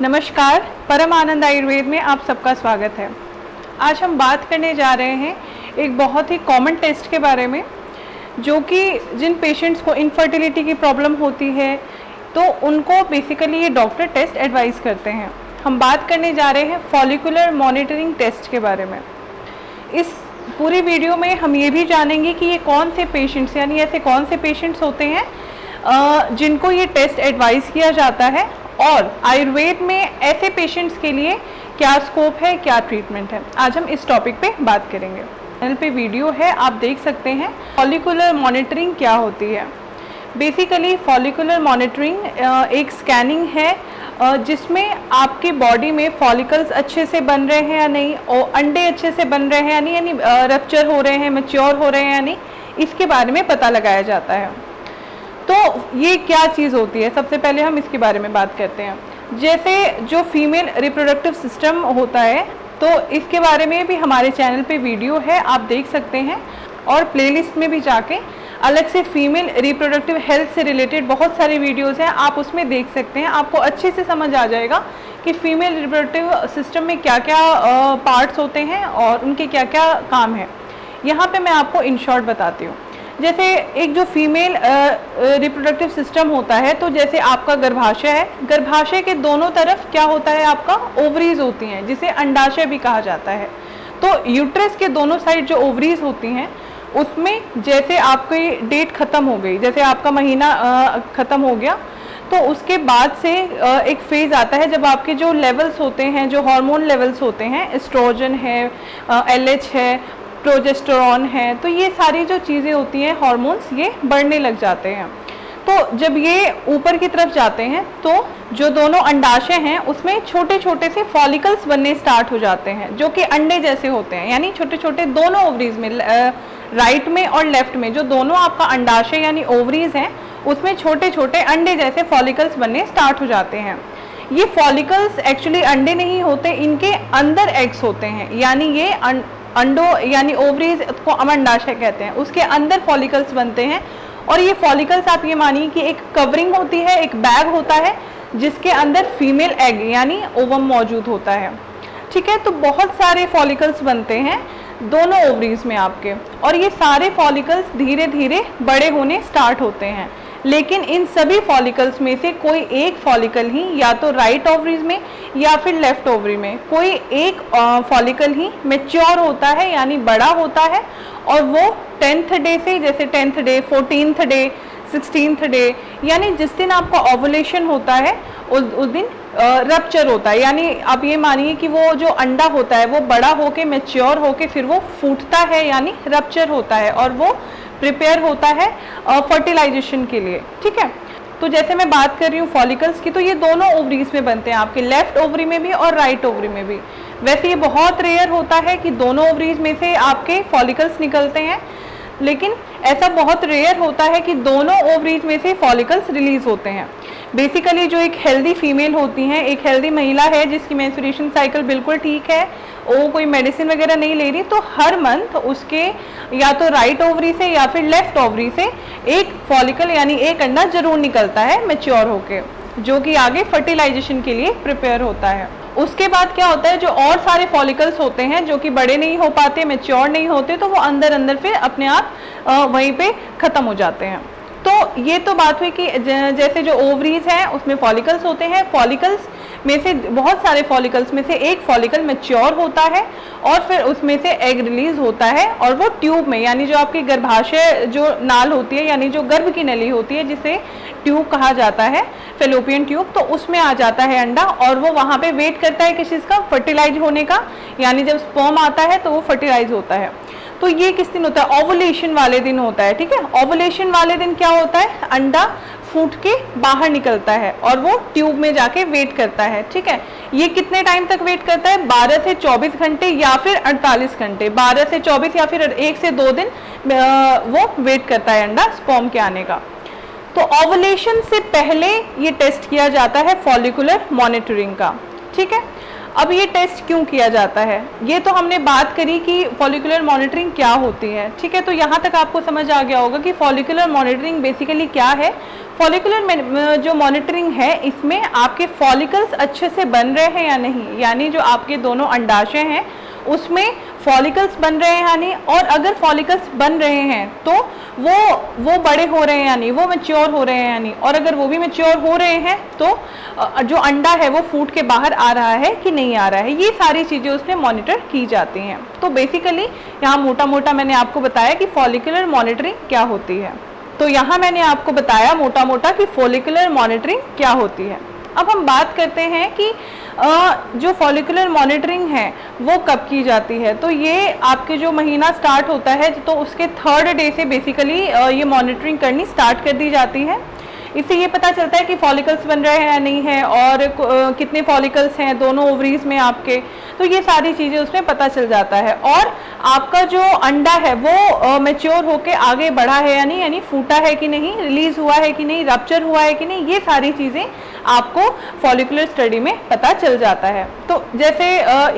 नमस्कार, परम आनंद आयुर्वेद में आप सबका स्वागत है। आज हम बात करने जा रहे हैं एक बहुत ही कॉमन टेस्ट के बारे में, जो कि जिन पेशेंट्स को इनफर्टिलिटी की प्रॉब्लम होती है तो उनको बेसिकली ये डॉक्टर टेस्ट एडवाइस करते हैं। हम बात करने जा रहे हैं फॉलिकुलर मॉनिटरिंग टेस्ट के बारे में। इस पूरी वीडियो में हम ये भी जानेंगे कि ये कौन से पेशेंट्स यानी ऐसे कौन से पेशेंट्स होते हैं जिनको ये टेस्ट एडवाइस किया जाता है, और आयुर्वेद में ऐसे पेशेंट्स के लिए क्या स्कोप है, क्या ट्रीटमेंट है। आज हम इस टॉपिक पे बात करेंगे। चैनल पे वीडियो है, आप देख सकते हैं। फॉलिकुलर मॉनिटरिंग क्या होती है। बेसिकली फॉलिकुलर मॉनिटरिंग एक स्कैनिंग है जिसमें आपकी बॉडी में फॉलिकल्स अच्छे से बन रहे हैं या नहीं, और अंडे अच्छे से बन रहे हैं यानी रप्चर हो रहे हैं, मैच्योर हो रहे हैं या नहीं, इसके बारे में पता लगाया जाता है। तो ये क्या चीज़ होती है, सबसे पहले हम इसके बारे में बात करते हैं। जैसे जो फीमेल रिप्रोडक्टिव सिस्टम होता है, तो इसके बारे में भी हमारे चैनल पे वीडियो है, आप देख सकते हैं। और प्लेलिस्ट में भी जाके अलग से फीमेल रिप्रोडक्टिव हेल्थ से रिलेटेड बहुत सारी वीडियोस हैं, आप उसमें देख सकते हैं। आपको अच्छे से समझ आ जाएगा कि फीमेल रिप्रोडक्टिव सिस्टम में क्या क्या पार्ट्स होते हैं और उनके क्या क्या काम है। यहाँ पे मैं आपको इन शॉर्ट बताती हूँ। जैसे एक जो फीमेल रिप्रोडक्टिव सिस्टम होता है, तो जैसे आपका गर्भाशय है, गर्भाशय के दोनों तरफ क्या होता है, आपका ओवरीज होती हैं, जिसे अंडाशय भी कहा जाता है। तो यूट्रस के दोनों साइड जो ओवरीज होती हैं, उसमें जैसे आपकी डेट खत्म हो गई, जैसे आपका महीना खत्म हो गया, तो उसके बाद से एक फेज आता है जब आपके जो लेवल्स होते हैं, जो हार्मोन लेवल्स होते हैं, एस्ट्रोजन है, एलएच है, प्रोजेस्टेरॉन है, तो ये सारी जो चीज़ें होती हैं हार्मोन्स, ये बढ़ने लग जाते हैं। तो जब ये ऊपर की तरफ जाते हैं, तो जो दोनों अंडाशय हैं उसमें छोटे छोटे से फॉलिकल्स बनने स्टार्ट हो जाते हैं, जो कि अंडे जैसे होते हैं। यानी छोटे छोटे दोनों ओवरीज में, राइट में और लेफ्ट में, जो दोनों आपका अंडाशय यानी ओवरीज हैं, उसमें छोटे छोटे अंडे जैसे फॉलिकल्स बनने स्टार्ट हो जाते हैं। ये फॉलिकल्स एक्चुअली अंडे नहीं होते, इनके अंदर एग्स होते हैं। यानी ये अंडो यानी ओवरीज को अमंडाशय कहते हैं, उसके अंदर फॉलिकल्स बनते हैं। और ये फॉलिकल्स आप ये मानिए कि एक कवरिंग होती है, एक बैग होता है, जिसके अंदर फीमेल एग यानी ओवम मौजूद होता है। ठीक है, तो बहुत सारे फॉलिकल्स बनते हैं दोनों ओवरीज में आपके, और ये सारे फॉलिकल्स धीरे धीरे बड़े होने स्टार्ट होते हैं। लेकिन इन सभी फॉलिकल्स में से कोई एक फॉलिकल ही, या तो राइट ओवरीज में या फिर लेफ्ट ओवरी में, कोई एक फॉलिकल ही मैच्योर होता है यानी बड़ा होता है, और वो 10th डे से, जैसे 10th day, 14th day, 16th day, यानी जिस दिन आपका ओवुलेशन होता है उस दिन रप्चर होता है। यानी आप ये मानिए कि वो जो अंडा होता है वो बड़ा होके मैच्योर होके फिर वो फूटता है, यानी रप्चर होता है, और वो प्रिपेयर होता है फर्टिलाइजेशन के लिए। ठीक है, तो जैसे मैं बात कर रही हूँ फॉलिकल्स की, तो ये दोनों ओवरीज में बनते हैं, आपके लेफ्ट ओवरी में भी और राइट ओवरी में भी। वैसे ये बहुत रेयर होता है कि दोनों ओवरीज में से आपके फॉलिकल्स निकलते हैं, लेकिन ऐसा बहुत रेयर होता है कि दोनों ओवरीज में से फॉलिकल्स रिलीज होते हैं। बेसिकली जो एक हेल्दी फीमेल होती हैं, एक हेल्दी महिला है जिसकी मेंस्ट्रुएशन साइकिल बिल्कुल ठीक है, वो कोई मेडिसिन वगैरह नहीं ले रही, तो हर मंथ उसके या तो राइट ओवरी से या फिर लेफ्ट ओवरी से एक फॉलिकल यानी एक अंडा जरूर निकलता है मैच्योर होके, जो कि आगे फर्टिलाइजेशन के लिए प्रिपेयर होता है। उसके बाद क्या होता है, जो और सारे फॉलिकल्स होते हैं जो कि बड़े नहीं हो पाते, मैच्योर नहीं होते, तो वो अंदर अंदर फिर अपने आप वहीं पे खत्म हो जाते हैं। तो ये तो बात हुई कि जैसे जो ओवरीज हैं उसमें फॉलिकल्स होते हैं, फॉलिकल्स में से बहुत सारे फॉलिकल्स में से एक फॉलिकल मैच्योर होता है, और फिर उसमें से एग रिलीज होता है, और वो ट्यूब में, यानी जो आपकी गर्भाशय जो नाल होती है, यानी जो गर्भ की नली होती है, जिसे ट्यूब कहा जाता है, फेलोपियन ट्यूब, तो उसमें आ जाता है अंडा, और वो वहाँ पे वेट करता है किस चीज़ का, फर्टिलाइज होने का। यानी जब स्पर्म आता है तो वो फर्टिलाइज होता है। तो ये किस दिन होता है, ओवुलेशन वाले दिन होता है। ठीक है, ओवुलेशन वाले दिन क्या होता है, अंडा फूट के बाहर निकलता है और वो ट्यूब में जाके वेट करता है। ठीक है, ये कितने टाइम तक वेट करता है, 12 से 24 घंटे या फिर 48 घंटे, 12 से 24 या फिर 1 से 2 दिन वो वेट करता है अंडा स्पर्म के आने का। तो ओवुलेशन से पहले ये टेस्ट किया जाता है फॉलिकुलर मॉनिटरिंग का। ठीक है, अब ये टेस्ट क्यों किया जाता है, ये तो हमने बात करी कि फॉलिकुलर मॉनिटरिंग क्या होती है, ठीक है। तो यहाँ तक आपको समझ आ गया होगा कि फॉलिकुलर मॉनिटरिंग बेसिकली क्या है। फॉलिकुलर जो मॉनिटरिंग है, इसमें आपके फॉलिकल्स अच्छे से बन रहे हैं या नहीं, यानी जो आपके दोनों अंडाशय हैं उसमें फॉलिकल्स बन रहे हैं या नहीं, और अगर फॉलिकल्स बन रहे हैं तो वो बड़े हो रहे हैं या नहीं, वो मैच्योर हो रहे हैं या नहीं, और अगर वो भी मैच्योर हो रहे हैं तो जो अंडा है वो फूट के बाहर आ रहा है कि नहीं आ रहा है, ये सारी चीज़ें उसमें मॉनिटर की जाती हैं। तो बेसिकली यहाँ मोटा मोटा मैंने आपको बताया कि फॉलिकुलर मॉनिटरिंग क्या होती है। तो यहाँ मैंने आपको बताया मोटा मोटा कि फॉलिकुलर मॉनिटरिंग क्या होती है। अब हम बात करते हैं कि जो फॉलिकुलर मॉनिटरिंग है वो कब की जाती है। तो ये आपके जो महीना स्टार्ट होता है तो उसके 3rd डे से बेसिकली ये मॉनिटरिंग करनी स्टार्ट कर दी जाती है। इससे ये पता चलता है कि फॉलिकल्स बन रहे हैं या नहीं है, और कितने फॉलिकल्स हैं दोनों ओवरीज में आपके, तो ये सारी चीज़ें उसमें पता चल जाता है। और आपका जो अंडा है वो मैच्योर होके आगे बढ़ा है या नहीं, यानी फूटा है कि नहीं, रिलीज हुआ है कि नहीं, रप्चर हुआ है कि नहीं, ये सारी चीज़ें आपको फॉलिकुलर स्टडी में पता चल जाता है। तो जैसे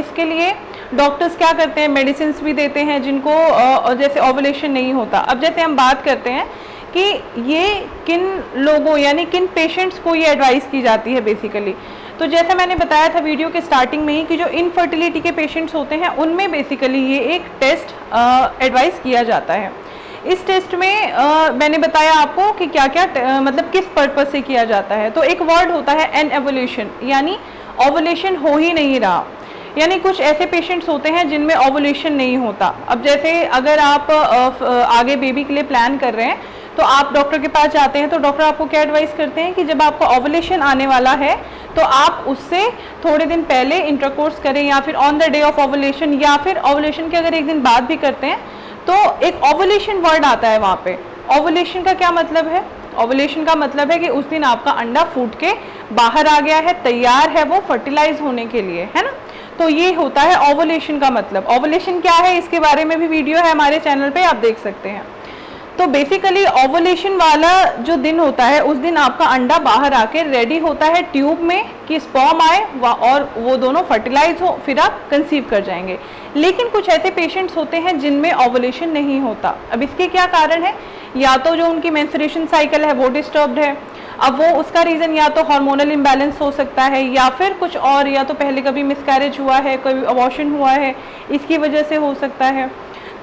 इसके लिए डॉक्टर्स क्या करते हैं, मेडिसिन भी देते हैं जिनको जैसे ओवुलेशन नहीं होता। अब जैसे हम बात करते हैं कि ये किन लोगों यानी किन पेशेंट्स को ये एडवाइस की जाती है बेसिकली, तो जैसे मैंने बताया था वीडियो के स्टार्टिंग में ही कि जो इनफर्टिलिटी के पेशेंट्स होते हैं उनमें बेसिकली ये एक टेस्ट एडवाइस किया जाता है। इस टेस्ट में मैंने बताया आपको कि क्या क्या मतलब किस पर्पस से किया जाता है। तो एक वर्ड होता है एनएवुलेशन, यानी ओवुलेशन हो ही नहीं रहा, यानी कुछ ऐसे पेशेंट्स होते हैं जिनमें ओवुलेशन नहीं होता। अब जैसे अगर आप आगे बेबी के लिए प्लान कर रहे हैं तो आप डॉक्टर के पास जाते हैं, तो डॉक्टर आपको क्या एडवाइस करते हैं कि जब आपका ओवुलेशन आने वाला है तो आप उससे थोड़े दिन पहले इंटरकोर्स करें, या फिर on the day of ovulation, या फिर ओवुलेशन के अगर एक दिन बाद भी करते हैं तो एक ओवुलेशन वर्ड आता है वहाँ पे। ओवुलेशन का क्या मतलब है, ओवुलेशन का मतलब है कि उस दिन आपका अंडा फूट के बाहर आ गया है, तैयार है वो फर्टिलाइज होने के लिए, है ना। तो ये होता है ओवुलेशन का मतलब। ओवुलेशन क्या है इसके बारे में भी वीडियो है हमारे चैनल पे, आप देख सकते हैं। तो बेसिकली ओवुलेशन वाला जो दिन होता है उस दिन आपका अंडा बाहर आके रेडी होता है ट्यूब में कि स्पर्म आए और वो दोनों फर्टिलाइज हो, फिर आप कंसीव कर जाएंगे। लेकिन कुछ ऐसे पेशेंट्स होते हैं जिनमें ओवुलेशन नहीं होता। अब इसके क्या कारण है, या तो जो उनकी मेंस्ट्रुएशन साइकिल है वो डिस्टर्ब्ड है, अब वो उसका रीज़न या तो हार्मोनल इम्बैलेंस हो सकता है, या फिर कुछ और, या तो पहले कभी मिसकैरेज हुआ है, कभी अबॉर्शन हुआ है, इसकी वजह से हो सकता है।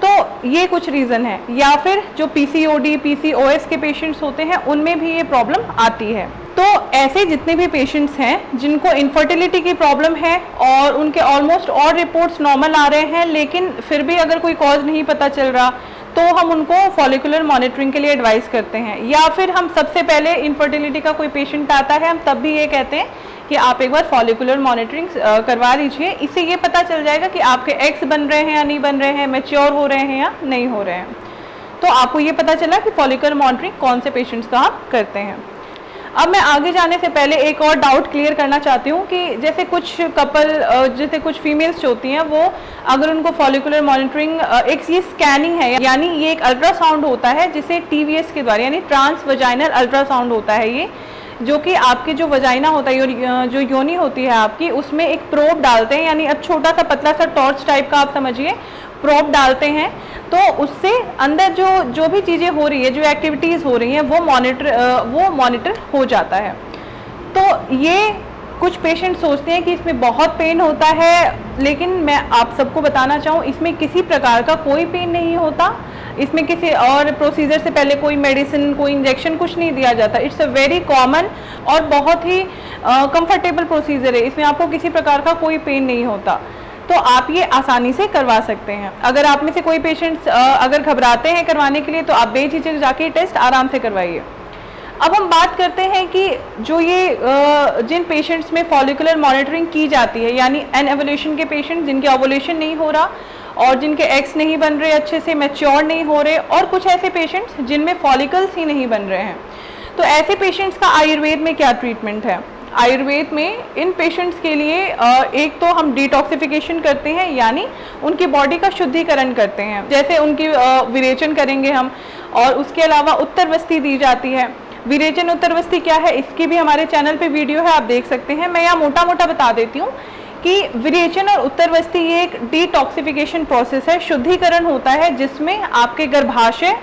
तो ये कुछ रीज़न है, या फिर जो पीसीओडी पीसीओएस के पेशेंट्स होते हैं उनमें भी ये प्रॉब्लम आती है। तो ऐसे जितने भी पेशेंट्स हैं जिनको इनफर्टिलिटी की प्रॉब्लम है और उनके ऑलमोस्ट और रिपोर्ट्स नॉर्मल आ रहे हैं, लेकिन फिर भी अगर कोई कॉज नहीं पता चल रहा तो हम उनको फॉलिकुलर मॉनिटरिंग के लिए एडवाइस करते हैं। या फिर हम सबसे पहले इनफर्टिलिटी का कोई पेशेंट आता है, हम तब भी ये कहते हैं कि आप एक बार फॉलिकुलर मॉनिटरिंग करवा लीजिए। इससे ये पता चल जाएगा कि आपके एग्स बन रहे हैं या नहीं बन रहे हैं, मैच्योर हो रहे हैं या नहीं हो रहे हैं। तो आपको ये पता चला कि फॉलिकुलर मॉनिटरिंग कौन से पेशेंट्स का आप करते हैं। अब मैं आगे जाने से पहले एक और डाउट क्लियर करना चाहती हूँ कि जैसे कुछ कपल, जैसे कुछ फीमेल्स होती हैं, वो अगर उनको फॉलिकुलर मॉनिटरिंग एक ये स्कैनिंग है, यानी ये एक अल्ट्रासाउंड होता है जिसे टीवीएस के द्वारा, यानी ट्रांस वजाइनल अल्ट्रासाउंड होता है ये, जो कि आपके जो वजाइना होता है, जो योनि होती है आपकी, उसमें एक प्रोब डालते हैं, यानी अब छोटा सा पतला सा टॉर्च टाइप का आप समझिए, प्रोब डालते हैं। तो उससे अंदर जो भी चीज़ें हो रही है, जो एक्टिविटीज़ हो रही हैं, वो मॉनिटर हो जाता है। तो ये कुछ पेशेंट सोचते हैं कि इसमें बहुत पेन होता है, लेकिन मैं आप सबको बताना चाहूँ इसमें किसी प्रकार का कोई पेन नहीं होता। इसमें किसी और प्रोसीजर से पहले कोई मेडिसिन, कोई इंजेक्शन, कुछ नहीं दिया जाता। इट्स अ वेरी कॉमन और बहुत ही कंफर्टेबल प्रोसीजर है। इसमें आपको किसी प्रकार का कोई पेन नहीं होता, तो आप ये आसानी से करवा सकते हैं। अगर आप में से कोई पेशेंट्स अगर घबराते हैं करवाने के लिए, तो आप बेझिझक जाके टेस्ट आराम से करवाइए। अब हम बात करते हैं कि जो ये जिन पेशेंट्स में फॉलिकुलर मॉनिटरिंग की जाती है, यानी एनएवुलेशन के पेशेंट जिनके ओवुलेशन नहीं हो रहा और जिनके एग्स नहीं बन रहे, अच्छे से मैच्योर नहीं हो रहे, और कुछ ऐसे पेशेंट्स जिनमें फॉलिकल्स ही नहीं बन रहे हैं। तो ऐसे पेशेंट्स का आयुर्वेद में क्या ट्रीटमेंट है? आयुर्वेद में इन पेशेंट्स के लिए एक तो हम डिटॉक्सिफिकेशन करते हैं, यानी उनकी बॉडी का शुद्धिकरण करते हैं, जैसे उनकी विरेचन करेंगे हम, और उसके अलावा उत्तरवस्ती दी जाती है। विरेचन उत्तरवस्ती क्या है, इसकी भी हमारे चैनल पे वीडियो है, आप देख सकते हैं। मैं यहाँ मोटा मोटा बता देती हूँ कि विरेचन और उत्तरवस्ती ये एक डिटॉक्सिफिकेशन प्रोसेस है, शुद्धिकरण होता है जिसमें आपके गर्भाशय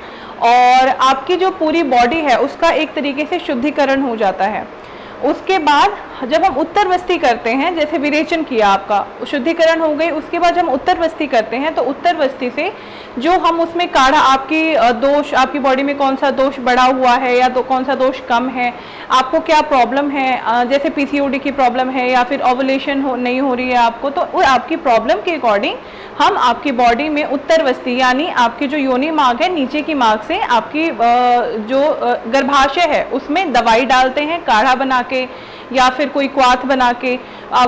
और आपकी जो पूरी बॉडी है उसका एक तरीके से शुद्धिकरण हो जाता है। उसके बाद जब हम उत्तरवस्ती करते हैं, जैसे विरेचन किया आपका शुद्धिकरण हो गई, उसके बाद जब हम उत्तरवस्ती करते हैं तो उत्तरवस्ती से जो हम उसमें काढ़ा आपकी दोष, आपकी बॉडी में कौन सा दोष बढ़ा हुआ है या तो कौन सा दोष कम है, आपको क्या प्रॉब्लम है, जैसे पीसीओडी की प्रॉब्लम है या फिर ओवुलेशन नहीं हो रही है आपको, तो वो आपकी प्रॉब्लम के अकॉर्डिंग हम आपकी बॉडी में उत्तरवस्ती यानी आपकी जो योनि मार्ग है, नीचे की मार्ग से आपकी जो गर्भाशय है उसमें दवाई डालते हैं काढ़ा बना के या फिर कोई क्वाथ बना के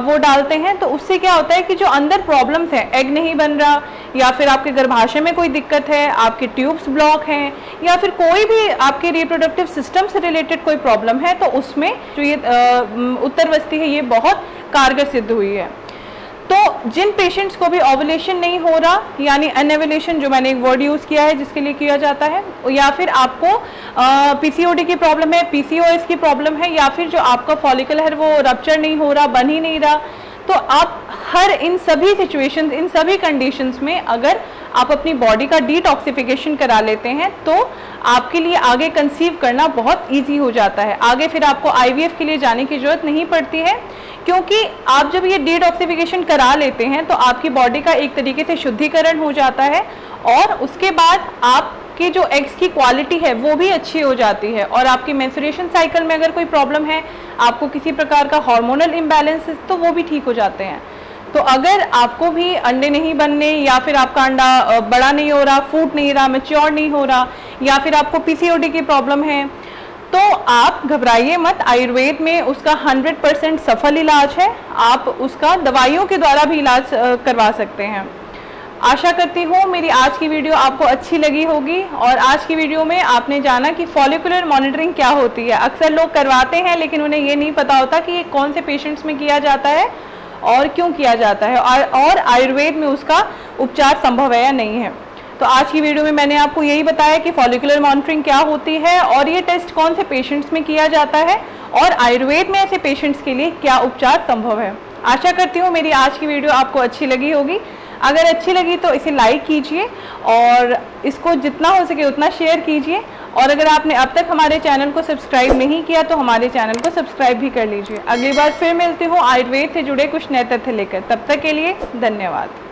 वो डालते हैं। तो उससे क्या होता है कि जो अंदर प्रॉब्लम्स हैं, एग नहीं बन रहा या फिर आपके गर्भाशय में कोई दिक्कत है, आपके ट्यूब्स ब्लॉक हैं या फिर कोई भी आपके रिप्रोडक्टिव सिस्टम से रिलेटेड कोई प्रॉब्लम है, तो उसमें जो ये उत्तरवस्ती है ये बहुत कारगर सिद्ध हुई है। तो जिन पेशेंट्स को भी ओवुलेशन नहीं हो रहा यानी अनओवुलेशन, जो मैंने एक वर्ड यूज किया है जिसके लिए किया जाता है, या फिर आपको पीसीओडी की प्रॉब्लम है, पीसीओएस की प्रॉब्लम है, या फिर जो आपका फॉलिकल है वो रप्चर नहीं हो रहा, बन ही नहीं रहा, तो आप हर इन सभी सिचुएशंस, इन सभी कंडीशंस में अगर आप अपनी बॉडी का डिटॉक्सिफिकेशन करा लेते हैं तो आपके लिए आगे कंसीव करना बहुत इजी हो जाता है। आगे फिर आपको आईवीएफ के लिए जाने की जरूरत नहीं पड़ती है, क्योंकि आप जब ये डिटॉक्सिफिकेशन करा लेते हैं तो आपकी बॉडी का एक तरीके से शुद्धिकरण हो जाता है और उसके बाद आपकी जो एग्स की क्वालिटी है वो भी अच्छी हो जाती है और आपकी मेंस्ट्रुएशन साइकिल में अगर कोई प्रॉब्लम है, आपको किसी प्रकार का हार्मोनल इम्बैलेंस, तो वो भी ठीक हो जाते हैं। तो अगर आपको भी अंडे नहीं बनने या फिर आपका अंडा बड़ा नहीं हो रहा, फूट नहीं रहा, मैच्योर नहीं हो रहा, या फिर आपको पीसीओडी की प्रॉब्लम है, तो आप घबराइए मत। आयुर्वेद में उसका 100% सफल इलाज है, आप उसका दवाइयों के द्वारा भी इलाज करवा सकते हैं। आशा करती हूँ मेरी आज की वीडियो आपको अच्छी लगी होगी और आज की वीडियो में आपने जाना कि फॉलिकुलर मॉनिटरिंग क्या होती है। अक्सर लोग करवाते हैं लेकिन उन्हें ये नहीं पता होता कि ये कौन से पेशेंट्स में किया जाता है और क्यों किया जाता है और आयुर्वेद में उसका उपचार संभव है या नहीं है। तो आज की वीडियो में मैंने आपको यही बताया कि फॉलिकुलर मॉनिटरिंग क्या होती है और ये टेस्ट कौन से पेशेंट्स में किया जाता है और आयुर्वेद में ऐसे पेशेंट्स के लिए क्या उपचार संभव है। आशा करती हूँ मेरी आज की वीडियो आपको अच्छी लगी होगी। अगर अच्छी लगी तो इसे लाइक कीजिए और इसको जितना हो सके उतना शेयर कीजिए, और अगर आपने अब तक हमारे चैनल को सब्सक्राइब नहीं किया तो हमारे चैनल को सब्सक्राइब भी कर लीजिए। अगली बार फिर मिलती हूँ आयुर्वेद से जुड़े कुछ नए तथ्य लेकर। तब तक के लिए धन्यवाद।